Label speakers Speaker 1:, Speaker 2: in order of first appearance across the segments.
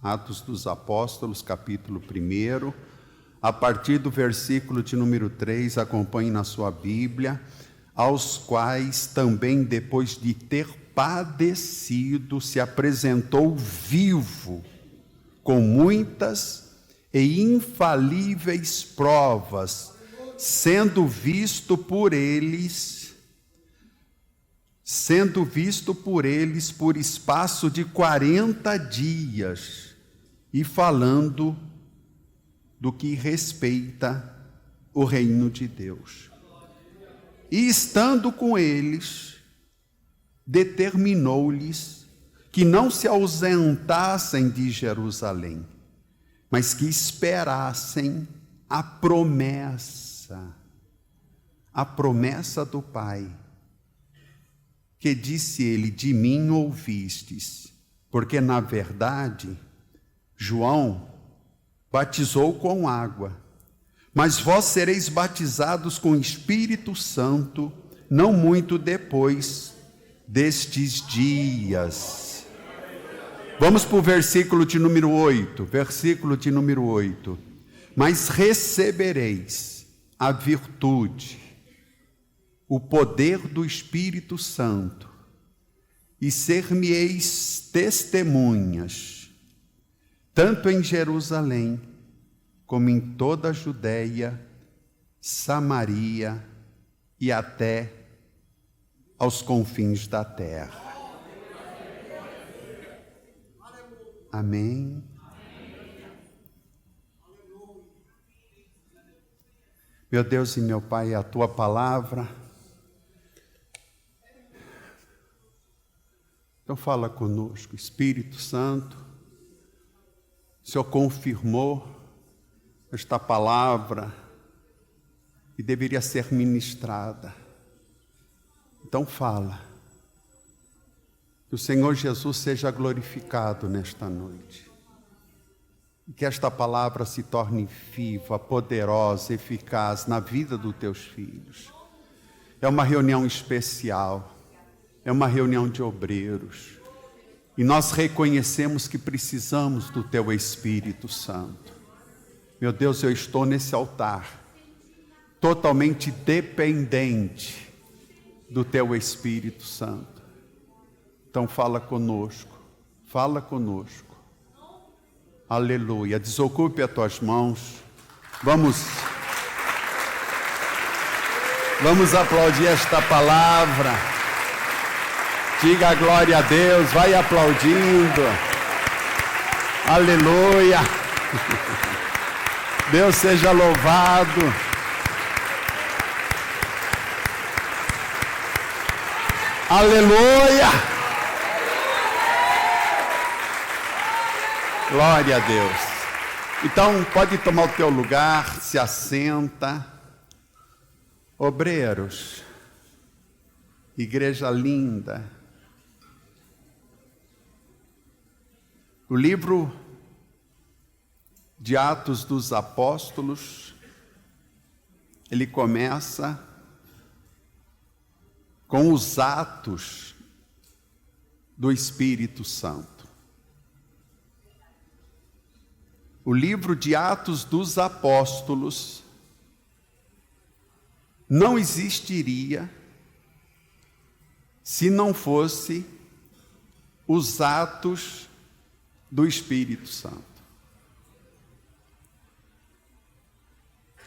Speaker 1: Atos dos Apóstolos, capítulo 1, a partir do versículo de número 3, acompanhe na sua Bíblia, aos quais também, depois de ter padecido, se apresentou vivo, com muitas e infalíveis provas, sendo visto por eles por espaço de 40 dias, e falando do que respeita o reino de Deus. E estando com eles, determinou-lhes que não se ausentassem de Jerusalém, mas que esperassem a promessa do Pai, que disse ele: de mim ouvistes, porque na verdade João batizou com água, mas vós sereis batizados com Espírito Santo não muito depois destes dias. Vamos para o versículo de número 8. Mas recebereis a virtude, o poder do Espírito Santo, e ser-me-eis testemunhas, tanto em Jerusalém, como em toda a Judeia, Samaria e até aos confins da terra. Amém. Meu Deus e meu Pai, a Tua palavra. Então fala conosco, Espírito Santo. O Senhor confirmou esta palavra que deveria ser ministrada. Então fala. Que o Senhor Jesus seja glorificado nesta noite. E que esta palavra se torne viva, poderosa, eficaz na vida dos teus filhos. É uma reunião especial. É uma reunião de obreiros. E nós reconhecemos que precisamos do Teu Espírito Santo. Meu Deus, eu estou nesse altar, totalmente dependente do Teu Espírito Santo. Então fala conosco. Aleluia. Desocupe as tuas mãos. Vamos aplaudir esta palavra. Diga a glória a Deus, vai aplaudindo. Aleluia. Deus seja louvado. Aleluia. Glória a Deus. Então, pode tomar o teu lugar, se assenta. Obreiros, igreja linda. O livro de Atos dos Apóstolos, ele começa com os atos do Espírito Santo. O livro de Atos dos Apóstolos não existiria se não fosse os atos do Espírito Santo.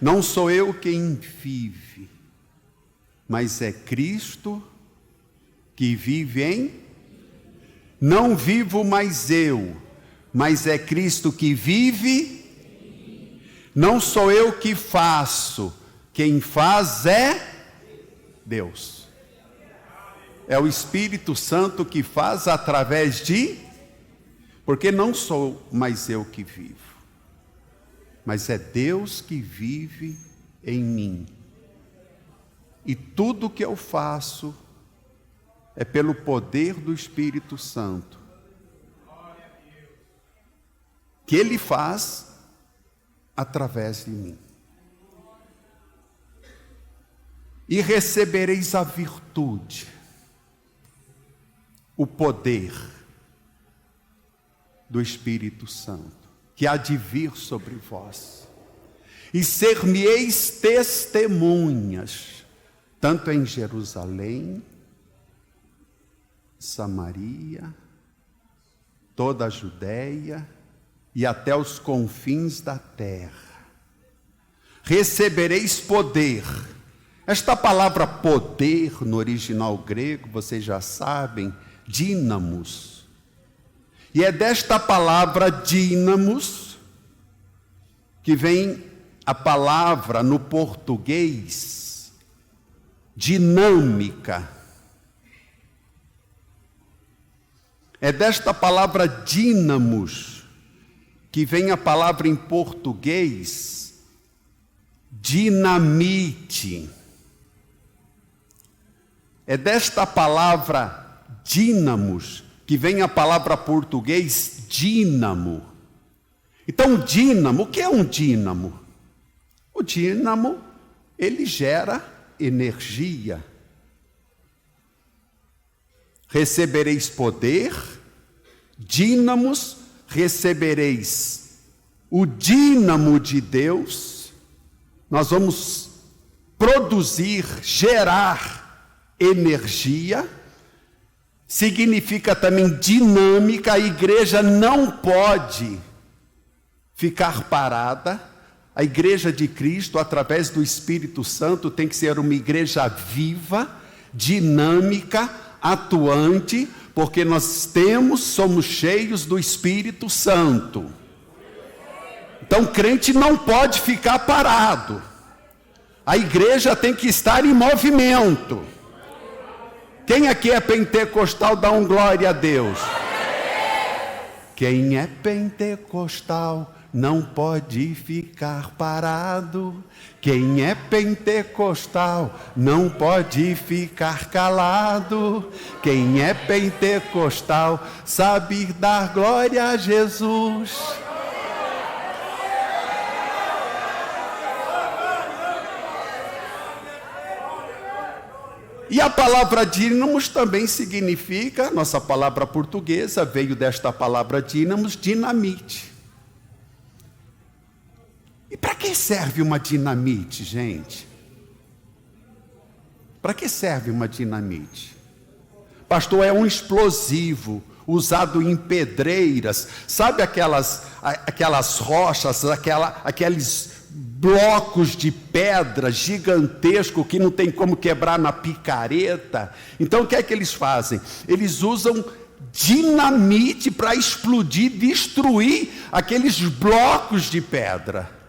Speaker 1: Não sou eu quem vive, mas é Cristo que vive em... Não vivo mais eu, mas é Cristo que vive. Não sou eu que faço, quem faz é Deus. É o Espírito Santo que faz através de... Porque não sou mais eu que vivo, mas é Deus que vive em mim. E tudo que eu faço é pelo poder do Espírito Santo, que Ele faz através de mim. E recebereis a virtude, o poder. do Espírito Santo, que há de vir sobre vós. E ser-me-eis testemunhas, tanto em Jerusalém, Samaria, toda a Judéia e até os confins da terra. Recebereis poder. Esta palavra poder, no original grego, vocês já sabem, dínamos. E é desta palavra dínamos que vem a palavra no português dinâmica. É desta palavra dínamos que vem a palavra em português dinamite. É desta palavra dínamos que vem a palavra português dínamo. Então, dínamo, o que é um dínamo? O dínamo, ele gera energia. Recebereis poder, dínamos, recebereis o dínamo de Deus. Nós vamos produzir, gerar energia. Significa também dinâmica. A igreja não pode ficar parada. A igreja de Cristo, através do Espírito Santo, tem que ser uma igreja viva, dinâmica, atuante, porque nós somos cheios do Espírito Santo. Então, crente não pode ficar parado. A igreja tem que estar em movimento. Quem aqui é pentecostal, dá um glória a Deus. Quem é pentecostal não pode ficar parado. Quem é pentecostal não pode ficar calado. Quem é pentecostal sabe dar glória a Jesus. E a palavra dínamos também significa, nossa palavra portuguesa veio desta palavra dínamos, dinamite. E para que serve uma dinamite, gente? Para que serve uma dinamite? Pastor, é um explosivo usado em pedreiras. Sabe aquelas rochas, aqueles blocos de pedra gigantesco que não tem como quebrar na picareta? Então o que é que eles fazem? Eles usam dinamite para explodir, destruir aqueles blocos de pedra.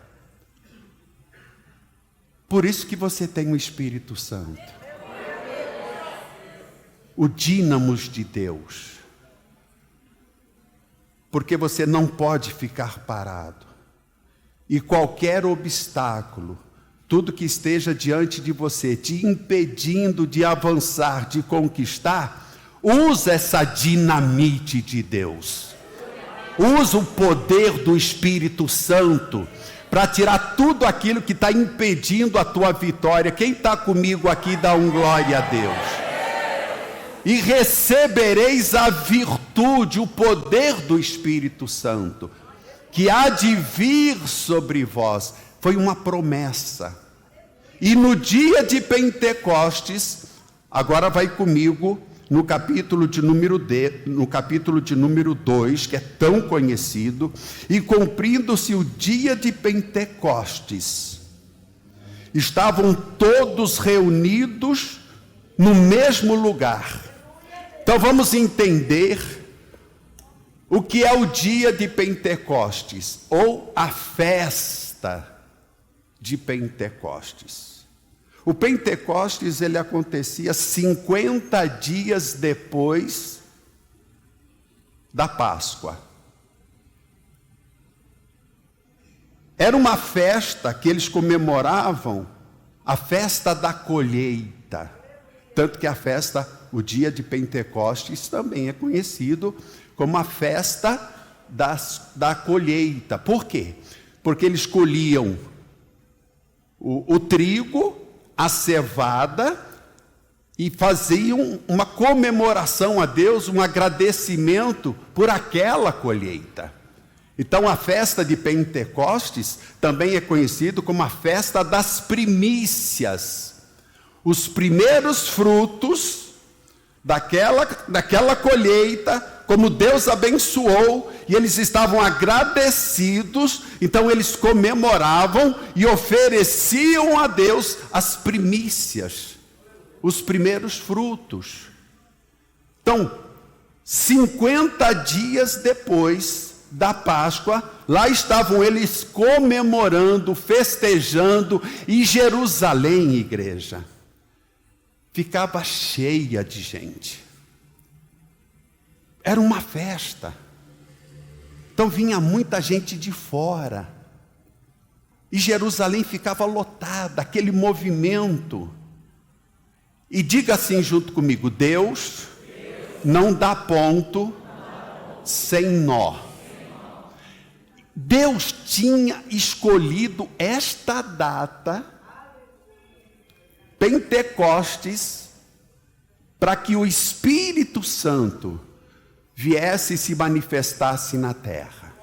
Speaker 1: Por isso que você tem o Espírito Santo, o dínamos de Deus, porque você não pode ficar parado, e qualquer obstáculo, tudo que esteja diante de você, te impedindo de avançar, de conquistar, usa essa dinamite de Deus, usa o poder do Espírito Santo, para tirar tudo aquilo que está impedindo a tua vitória. Quem está comigo aqui, dá um glória a Deus. E recebereis a virtude, o poder do Espírito Santo, que há de vir sobre vós. Foi uma promessa. E no dia de Pentecostes, agora vai comigo no capítulo de número 2, que é tão conhecido, e cumprindo-se o dia de Pentecostes, estavam todos reunidos no mesmo lugar. Então vamos entender o que é o dia de Pentecostes, ou a festa de Pentecostes. O Pentecostes, ele acontecia 50 dias depois da Páscoa. Era uma festa que eles comemoravam, a festa da colheita. Tanto que a festa, o dia de Pentecostes, também é conhecido como a festa da colheita. Por quê? Porque eles colhiam o trigo, a cevada, e faziam uma comemoração a Deus, um agradecimento por aquela colheita. Então a festa de Pentecostes também é conhecida como a festa das primícias. Os primeiros frutos daquela colheita, como Deus abençoou, e eles estavam agradecidos, então eles comemoravam e ofereciam a Deus as primícias, os primeiros frutos. Então, 50 dias depois da Páscoa, lá estavam eles comemorando, festejando, e Jerusalém, igreja, ficava cheia de gente. Era uma festa. Então vinha muita gente de fora. E Jerusalém ficava lotada, aquele movimento. E diga assim junto comigo: Deus não dá ponto sem nó. Deus tinha escolhido esta data, Pentecostes, para que o Espírito Santo viesse e se manifestasse na terra.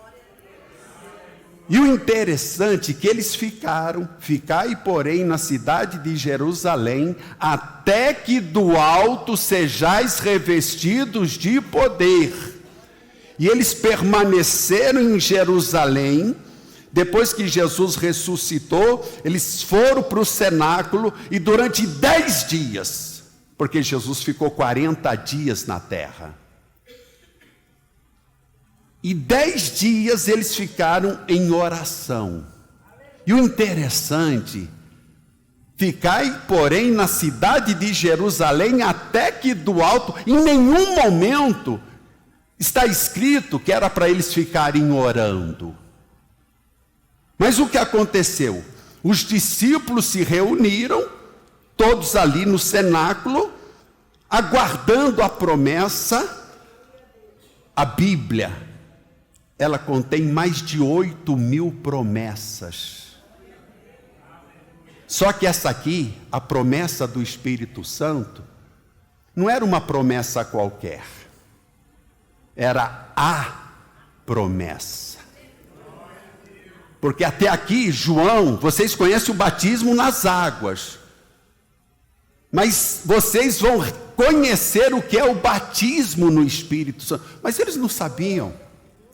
Speaker 1: E o interessante é que eles ficai, porém, na cidade de Jerusalém, até que do alto sejais revestidos de poder. E eles permaneceram em Jerusalém. Depois que Jesus ressuscitou, eles foram para o cenáculo, e durante 10 dias, porque Jesus ficou 40 dias na terra, e 10 dias eles ficaram em oração. E o interessante, ficai, porém, na cidade de Jerusalém, até que do alto, em nenhum momento está escrito que era para eles ficarem orando. Mas o que aconteceu? Os discípulos se reuniram, todos ali no cenáculo, aguardando a promessa. A Bíblia, ela contém mais de 8.000 promessas. Só que essa aqui, a promessa do Espírito Santo, não era uma promessa qualquer. Era a promessa. Porque até aqui, João, vocês conhecem o batismo nas águas. Mas vocês vão conhecer o que é o batismo no Espírito Santo. Mas eles não sabiam.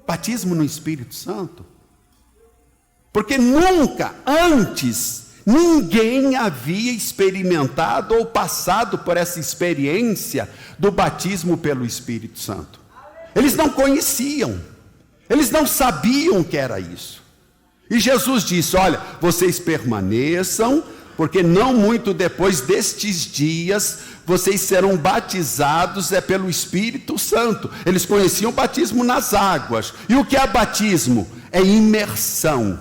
Speaker 1: Batismo no Espírito Santo. Porque nunca antes ninguém havia experimentado ou passado por essa experiência do batismo pelo Espírito Santo. Eles não conheciam. Eles não sabiam o que era isso. E Jesus disse: olha, vocês permaneçam, porque não muito depois destes dias, vocês serão batizados pelo Espírito Santo. Eles conheciam o batismo nas águas. E o que é batismo? É imersão.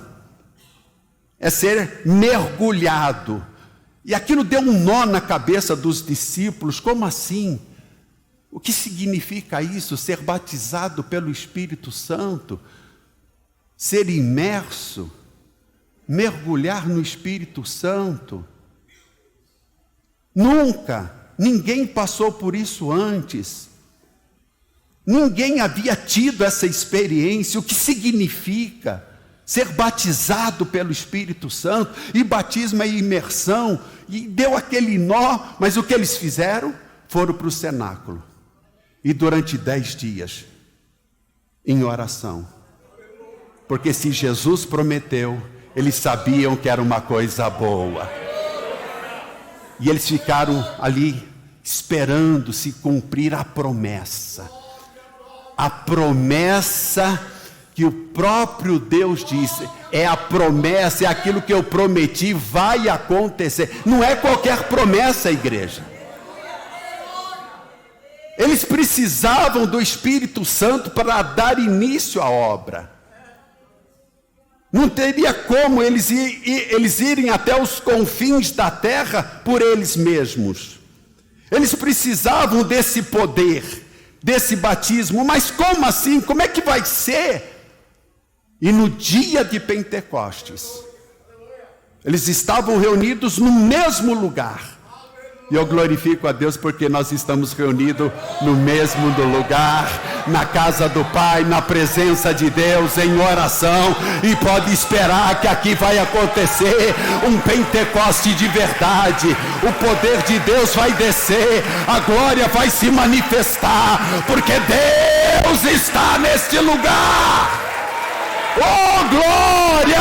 Speaker 1: É ser mergulhado. E aquilo deu um nó na cabeça dos discípulos. Como assim? O que significa isso? Ser batizado pelo Espírito Santo? Ser imerso, mergulhar no Espírito Santo. Nunca, ninguém passou por isso antes. Ninguém havia tido essa experiência. O que significa ser batizado pelo Espírito Santo? E batismo é imersão. E deu aquele nó, mas o que eles fizeram? Foram para o cenáculo. E durante 10 dias, em oração. Porque se Jesus prometeu, eles sabiam que era uma coisa boa. E eles ficaram ali esperando se cumprir a promessa. A promessa que o próprio Deus disse, é a promessa, é aquilo que eu prometi, vai acontecer. Não é qualquer promessa, igreja. Eles precisavam do Espírito Santo para dar início à obra. Não teria como eles irem até os confins da terra por eles mesmos. Eles precisavam desse poder, desse batismo. Mas como assim? Como é que vai ser? E no dia de Pentecostes, eles estavam reunidos no mesmo lugar. E eu glorifico a Deus porque nós estamos reunidos no mesmo lugar, na casa do Pai, na presença de Deus, em oração. E pode esperar que aqui vai acontecer um Pentecoste de verdade. O poder de Deus vai descer, a glória vai se manifestar, porque Deus está neste lugar. Oh, glória!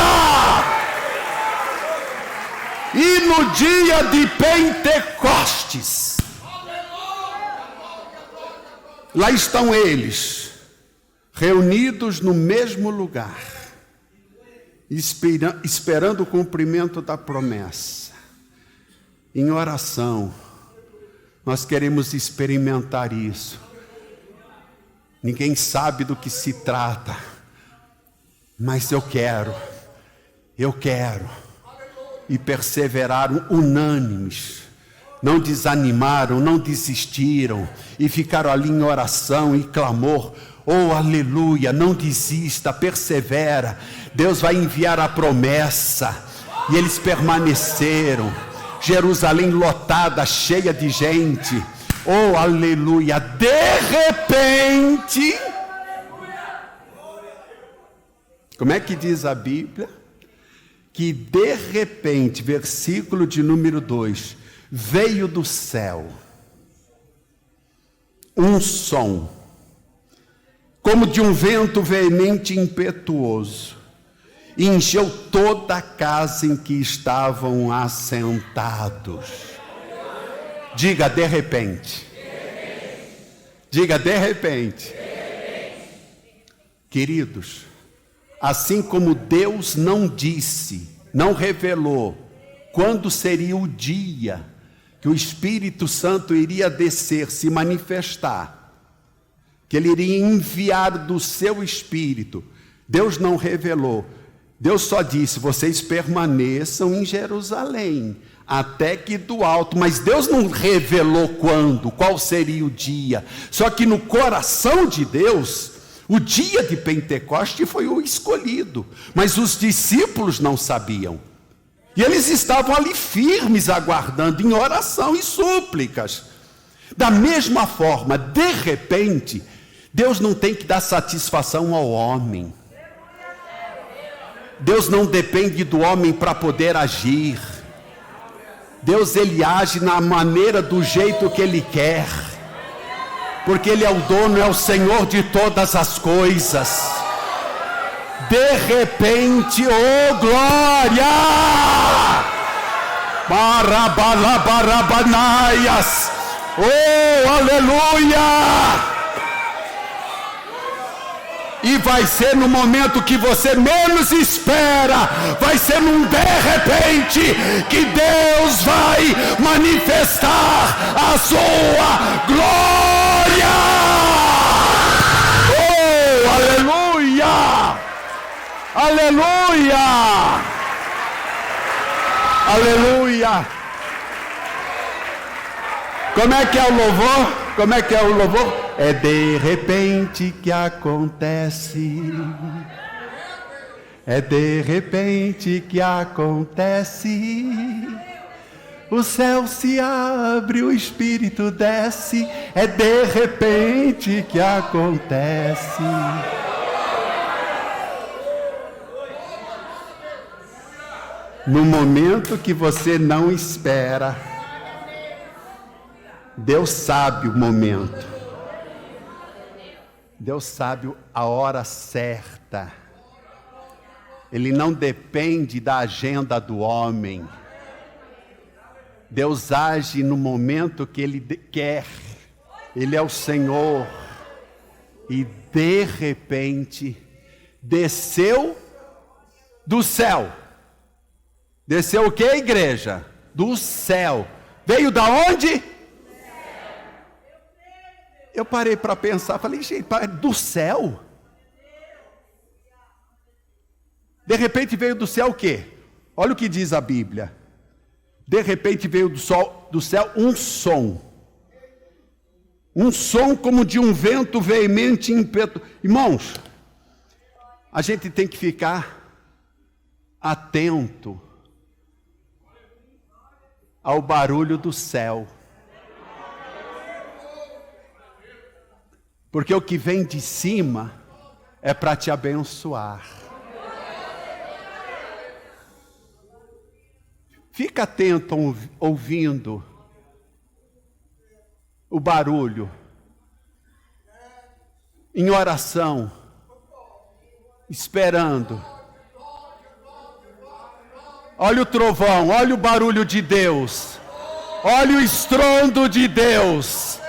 Speaker 1: E no dia de Pentecostes, lá estão eles, reunidos no mesmo lugar, esperando o cumprimento da promessa. Em oração, nós queremos experimentar isso. Ninguém sabe do que se trata, mas eu quero. E perseveraram unânimes, não desanimaram, não desistiram, e ficaram ali em oração e clamor. Oh, aleluia, não desista, persevera, Deus vai enviar a promessa. E eles permaneceram, Jerusalém lotada, cheia de gente. Oh, aleluia, de repente, como é que diz a Bíblia? Que de repente, versículo de número 2, veio do céu um som, como de um vento veemente e impetuoso, e encheu toda a casa em que estavam assentados. Diga de repente. Diga de repente. Queridos, assim como Deus não disse, não revelou quando seria o dia que o Espírito Santo iria descer, se manifestar, que ele iria enviar do seu Espírito, Deus não revelou. Deus só disse: vocês permaneçam em Jerusalém, até que do alto. Mas Deus não revelou quando, qual seria o dia. Só que no coração de Deus, o dia de Pentecoste foi o escolhido, mas os discípulos não sabiam. E eles estavam ali firmes, aguardando, em oração e súplicas. Da mesma forma, de repente, Deus não tem que dar satisfação ao homem. Deus não depende do homem para poder agir. Deus, ele age na maneira, do jeito que ele quer. Porque ele é o dono, é o Senhor de todas as coisas. De repente, oh glória! Barabalabarabanias, oh aleluia! E vai ser no momento que você menos espera, vai ser num de repente, que Deus vai manifestar a sua glória. Oh, aleluia! Aleluia! Aleluia! Como é que é o louvor? Como é que é o louvor? É de repente que acontece. É de repente que acontece. O céu se abre, o Espírito desce. É de repente que acontece. No momento que você não espera, Deus sabe o momento. Deus sabe a hora certa. Ele não depende da agenda do homem. Deus age no momento que Ele quer. Ele é o Senhor. E de repente, desceu do céu. Desceu o que, igreja? Do céu. Veio da onde? Eu parei para pensar, falei, gente, do céu? De repente veio do céu o quê? Olha o que diz a Bíblia. De repente veio do céu um som. Um som como de um vento veemente e impetuoso. Irmãos, a gente tem que ficar atento ao barulho do céu. Porque o que vem de cima é para te abençoar. Fica atento ouvindo o barulho, em oração, esperando. Olha o trovão, olha o barulho de Deus, olha o estrondo de Deus,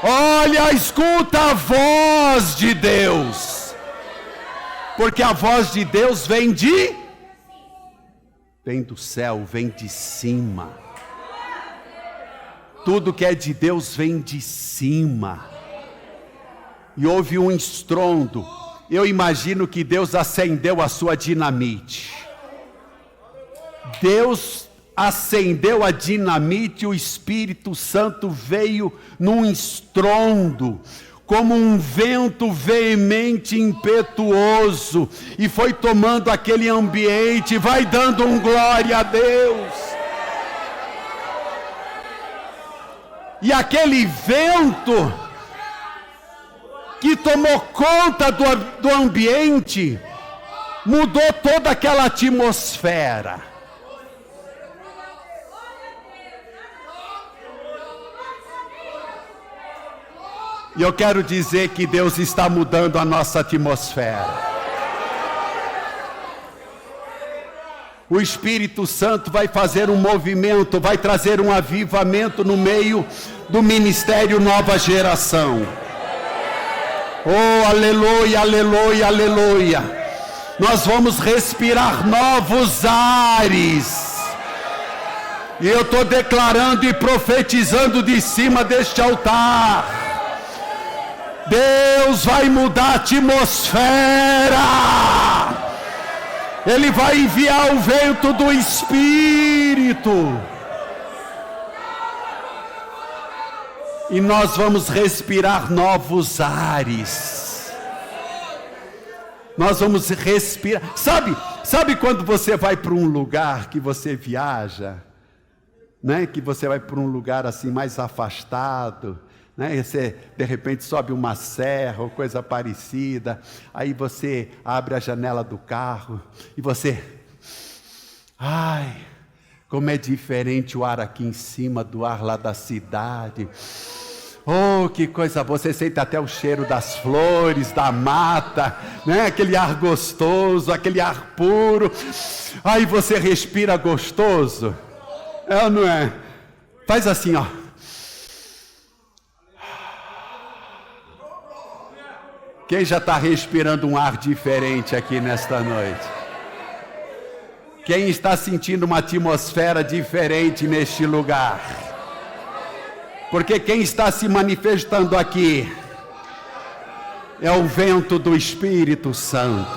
Speaker 1: olha, escuta a voz de Deus, porque a voz de Deus vem do céu, vem de cima. Tudo que é de Deus vem de cima. E houve um estrondo. Eu imagino que Deus acendeu a sua dinamite. Deus acendeu a dinamite, o Espírito Santo veio num estrondo, como um vento veemente, impetuoso, e foi tomando aquele ambiente, vai dando um glória a Deus. E aquele vento que tomou conta do ambiente, mudou toda aquela atmosfera. E eu quero dizer que Deus está mudando a nossa atmosfera. O Espírito Santo vai fazer um movimento, vai trazer um avivamento no meio do ministério Nova Geração. Oh, aleluia, aleluia, aleluia. Nós vamos respirar novos ares. E eu estou declarando e profetizando de cima deste altar. Deus vai mudar a atmosfera. Ele vai enviar o vento do Espírito. E nós vamos respirar novos ares. Nós vamos respirar. Sabe quando você vai para um lugar que você viaja, né? Que você vai para um lugar assim mais afastado, né? E você de repente sobe uma serra ou coisa parecida, aí você abre a janela do carro e você, ai, como é diferente o ar aqui em cima do ar lá da cidade. Oh, que coisa boa, você sente até o cheiro das flores, da mata, né? Aquele ar gostoso, aquele ar puro, aí você respira gostoso, é ou não é? Faz assim, ó. Quem já está respirando um ar diferente aqui nesta noite? Quem está sentindo uma atmosfera diferente neste lugar? Porque quem está se manifestando aqui é o vento do Espírito Santo.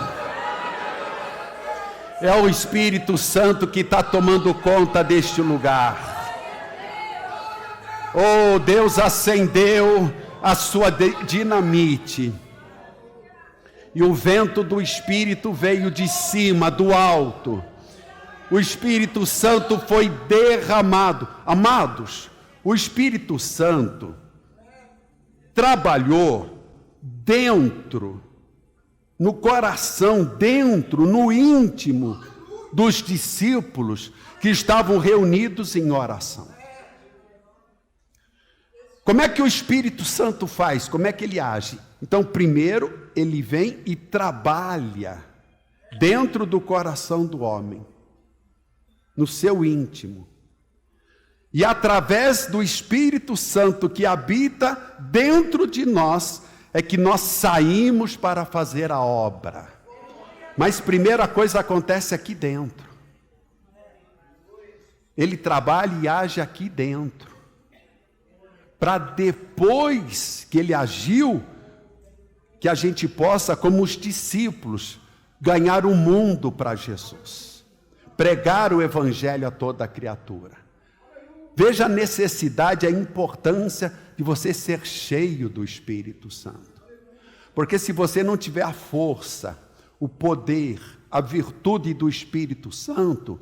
Speaker 1: É o Espírito Santo que está tomando conta deste lugar. Oh, Deus acendeu a sua dinamite. E o vento do Espírito veio de cima, do alto. O Espírito Santo foi derramado. Amados, o Espírito Santo trabalhou dentro, no coração, dentro, no íntimo dos discípulos que estavam reunidos em oração. Como é que o Espírito Santo faz? Como é que ele age? Então, primeiro, ele vem e trabalha dentro do coração do homem, no seu íntimo. E através do Espírito Santo que habita dentro de nós, é que nós saímos para fazer a obra. Mas primeira coisa acontece aqui dentro. Ele trabalha e age aqui dentro. Para depois que ele agiu, que a gente possa, como os discípulos, ganhar o mundo para Jesus. Pregar o Evangelho a toda a criatura. Veja a necessidade, a importância de você ser cheio do Espírito Santo. Porque se você não tiver a força, o poder, a virtude do Espírito Santo,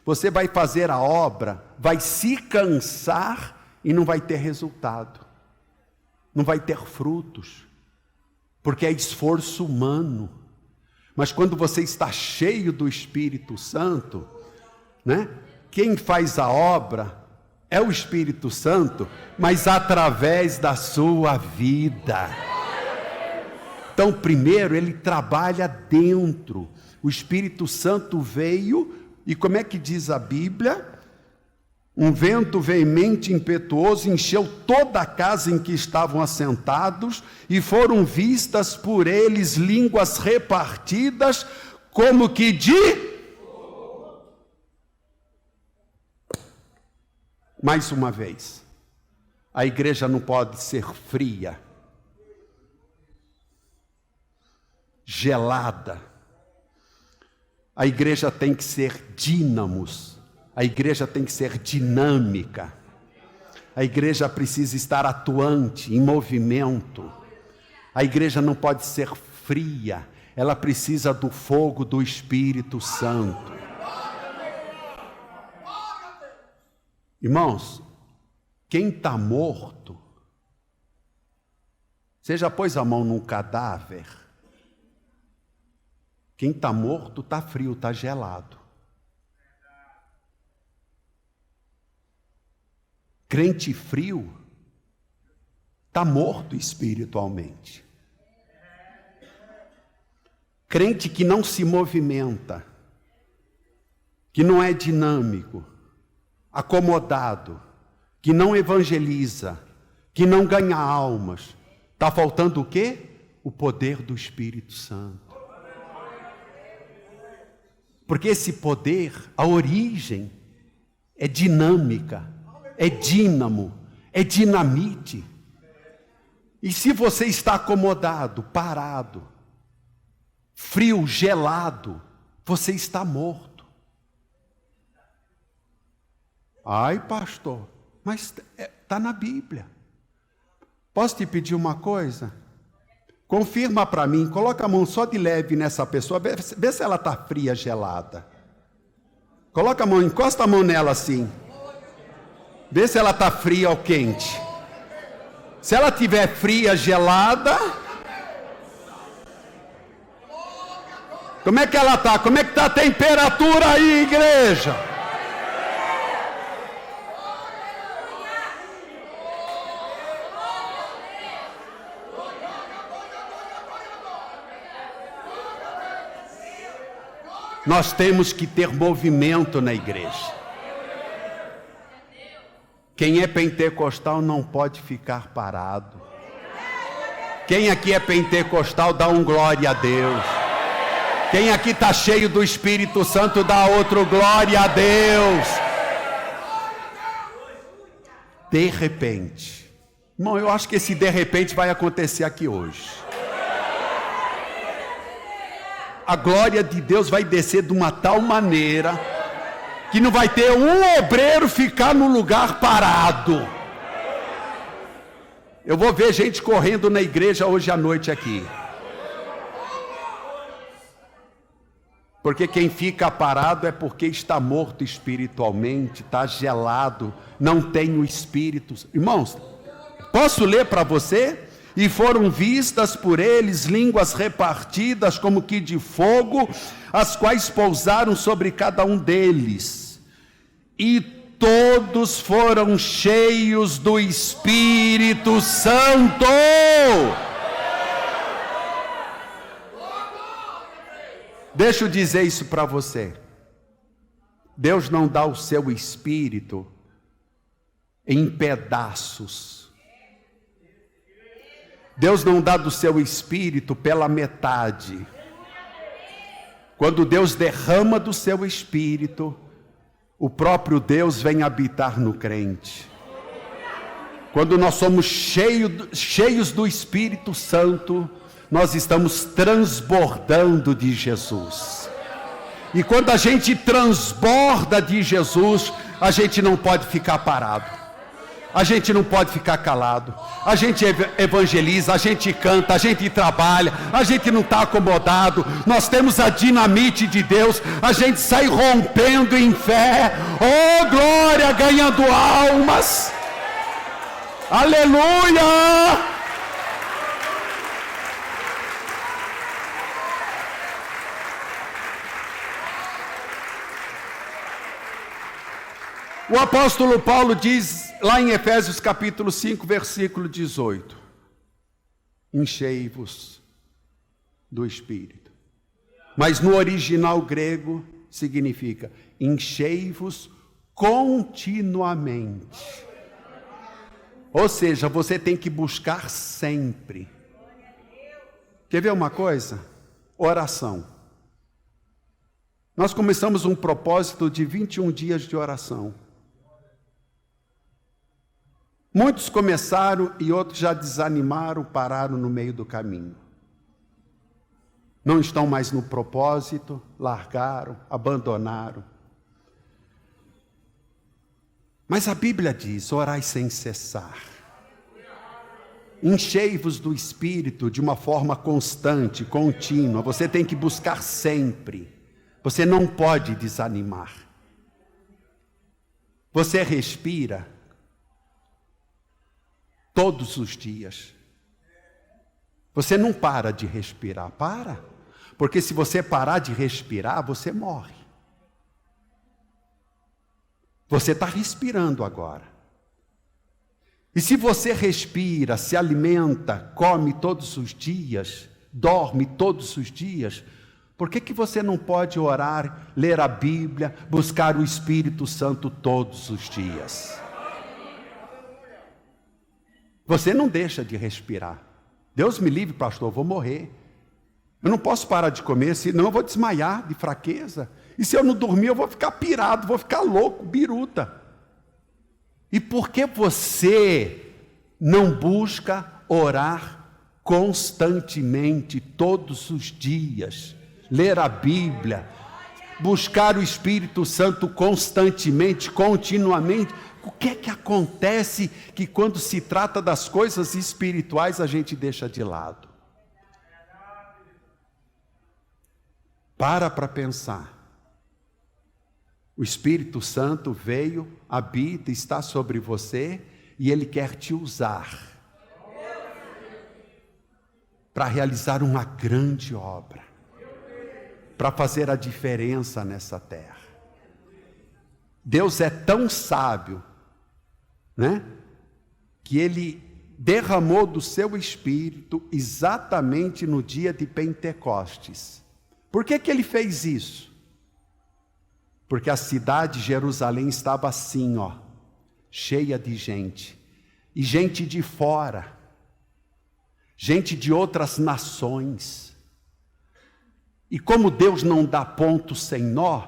Speaker 1: você vai fazer a obra, vai se cansar e não vai ter resultado. Não vai ter frutos. porque é esforço humano. Mas quando você está cheio do Espírito Santo, né? Quem faz a obra é o Espírito Santo, mas através da sua vida. Então, primeiro, ele trabalha dentro. O Espírito Santo veio, e como é que diz a Bíblia? Um vento veemente e impetuoso encheu toda a casa em que estavam assentados, e foram vistas por eles línguas repartidas, como que de... Mais uma vez, a igreja não pode ser fria, gelada. A igreja tem que ser dínamos. A igreja tem que ser dinâmica. A igreja precisa estar atuante, em movimento. A igreja não pode ser fria. Ela precisa do fogo do Espírito Santo. Irmãos, quem está morto, você já pôs a mão num cadáver? Quem está morto está frio, está gelado. Crente frio está morto espiritualmente. Crente que não se movimenta, que não é dinâmico, acomodado, que não evangeliza, que não ganha almas, está faltando o quê? O poder do Espírito Santo. Porque esse poder, a origem, é dinâmica, é dínamo, é dinamite. E se você está acomodado, parado, frio, gelado, você está morto. Ai, pastor, mas está na Bíblia. Posso te pedir uma coisa? Confirma para mim, coloca a mão só de leve nessa pessoa, vê se ela está fria, gelada. Coloca a mão, encosta a mão nela assim. Vê se ela está fria ou quente. Se ela estiver fria, gelada, como é que ela está? Como é que está a temperatura aí, igreja? Nós temos que ter movimento na igreja. Quem é pentecostal não pode ficar parado. Quem aqui é pentecostal dá um glória a Deus. Quem aqui está cheio do Espírito Santo dá outro glória a Deus. De repente, irmão, eu acho que esse de repente vai acontecer aqui hoje. A glória de Deus vai descer de uma tal maneira que não vai ter um obreiro ficar no lugar parado. Eu vou ver gente correndo na igreja hoje à noite aqui. Porque quem fica parado é porque está morto espiritualmente, está gelado, não tem o Espírito. Irmãos, posso ler para você? E foram vistas por eles línguas repartidas como que de fogo, as quais pousaram sobre cada um deles. E todos foram cheios do Espírito Santo. Deixa eu dizer isso para você. Deus não dá o seu Espírito em pedaços. Deus não dá do seu Espírito pela metade. Quando Deus derrama do seu Espírito, o próprio Deus vem habitar no crente. Quando nós somos cheios do Espírito Santo, nós estamos transbordando de Jesus. E quando a gente transborda de Jesus, a gente não pode ficar parado. A gente não pode ficar calado. A gente evangeliza, a gente canta, a gente trabalha, a gente não está acomodado. Nós temos a dinamite de Deus, a gente sai rompendo em fé. Oh glória, ganhando almas. Aleluia. O apóstolo Paulo diz lá em Efésios capítulo 5, versículo 18: enchei-vos do Espírito. Mas no original grego significa enchei-vos continuamente. Ou seja, você tem que buscar sempre. Quer ver uma coisa? Oração. Nós começamos um propósito de 21 dias de oração. Muitos começaram e outros já desanimaram, pararam no meio do caminho. Não estão mais no propósito, largaram, abandonaram. Mas a Bíblia diz: orai sem cessar. Enchei-vos do Espírito de uma forma constante, contínua. Você tem que buscar sempre. Você não pode desanimar. Você respira todos os dias. Você não para de respirar, para. Porque se você parar de respirar, você morre. Você está respirando agora. E se você respira, se alimenta, come todos os dias, dorme todos os dias, por que você não pode orar, ler a Bíblia, buscar o Espírito Santo todos os dias? Você não deixa de respirar. Deus me livre, pastor, eu vou morrer. Eu não posso parar de comer, senão eu vou desmaiar de fraqueza. E se eu não dormir, eu vou ficar pirado, vou ficar louco, biruta. E por que você não busca orar constantemente, todos os dias? Ler a Bíblia, buscar o Espírito Santo constantemente, continuamente. O que é que acontece que quando se trata das coisas espirituais a gente deixa de lado? Para pensar. O Espírito Santo veio, habita, está sobre você e Ele quer te usar para realizar uma grande obra, para fazer a diferença nessa terra. Deus é tão sábio, né, que Ele derramou do seu Espírito exatamente no dia de Pentecostes. Por que Ele fez isso? Porque a cidade de Jerusalém estava assim, cheia de gente, e gente de fora, gente de outras nações. E como Deus não dá ponto sem nó,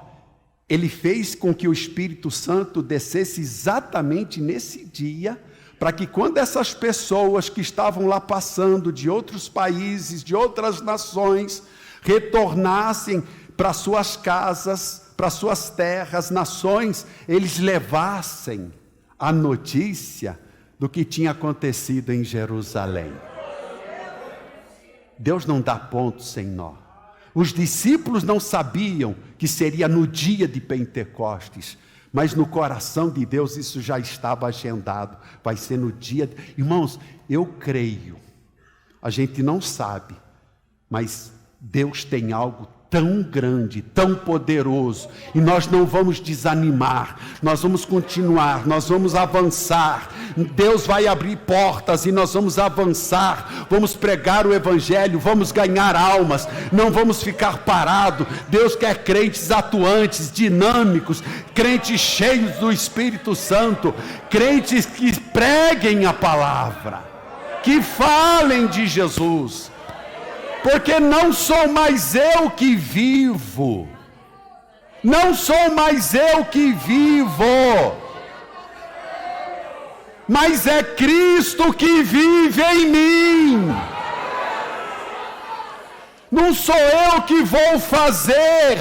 Speaker 1: Ele fez com que o Espírito Santo descesse exatamente nesse dia, para que quando essas pessoas que estavam lá passando de outros países, de outras nações, retornassem para suas casas, para suas terras, nações, eles levassem a notícia do que tinha acontecido em Jerusalém. Deus não dá ponto sem nó. Os discípulos não sabiam que seria no dia de Pentecostes, mas no coração de Deus isso já estava agendado. Vai ser no dia... Irmãos, eu creio, a gente não sabe, mas Deus tem algo tão grande, tão poderoso, e nós não vamos desanimar, nós vamos continuar, nós vamos avançar. Deus vai abrir portas e nós vamos avançar, vamos pregar o Evangelho, vamos ganhar almas, não vamos ficar parados. Deus quer crentes atuantes, dinâmicos, crentes cheios do Espírito Santo, crentes que preguem a palavra, que falem de Jesus. Porque não sou mais eu que vivo, não sou mais eu que vivo, mas é Cristo que vive em mim. Não sou eu que vou fazer,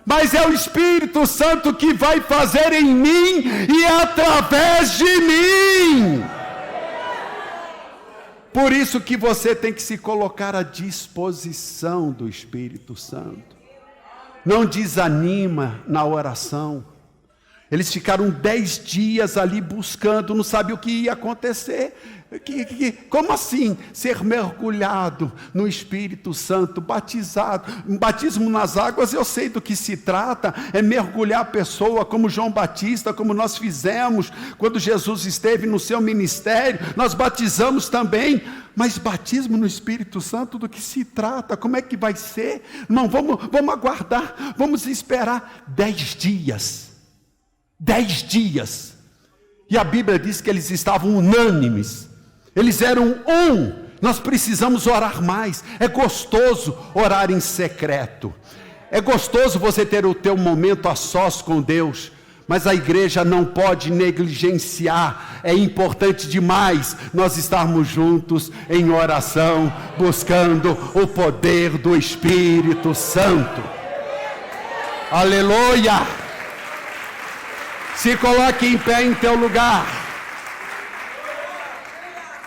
Speaker 1: mas é o Espírito Santo que vai fazer em mim e através de mim. Por isso que você tem que se colocar à disposição do Espírito Santo. Não desanima na oração. Eles ficaram 10 dias ali buscando, não sabem o que ia acontecer. Como assim? Ser mergulhado no Espírito Santo, batizado. Batismo nas águas, eu sei do que se trata, é mergulhar a pessoa como João Batista, como nós fizemos quando Jesus esteve no seu ministério, nós batizamos também. Mas batismo no Espírito Santo, do que se trata? Como é que vai ser? Não, vamos aguardar, vamos esperar 10 dias. 10 dias. E a Bíblia diz que eles estavam unânimes. Eles eram Nós precisamos orar mais. É gostoso orar em secreto. É gostoso você ter o teu momento a sós com Deus. Mas a igreja não pode negligenciar. É importante demais nós estarmos juntos em oração, buscando o poder do Espírito Santo. Aleluia! Se coloque em pé em teu lugar.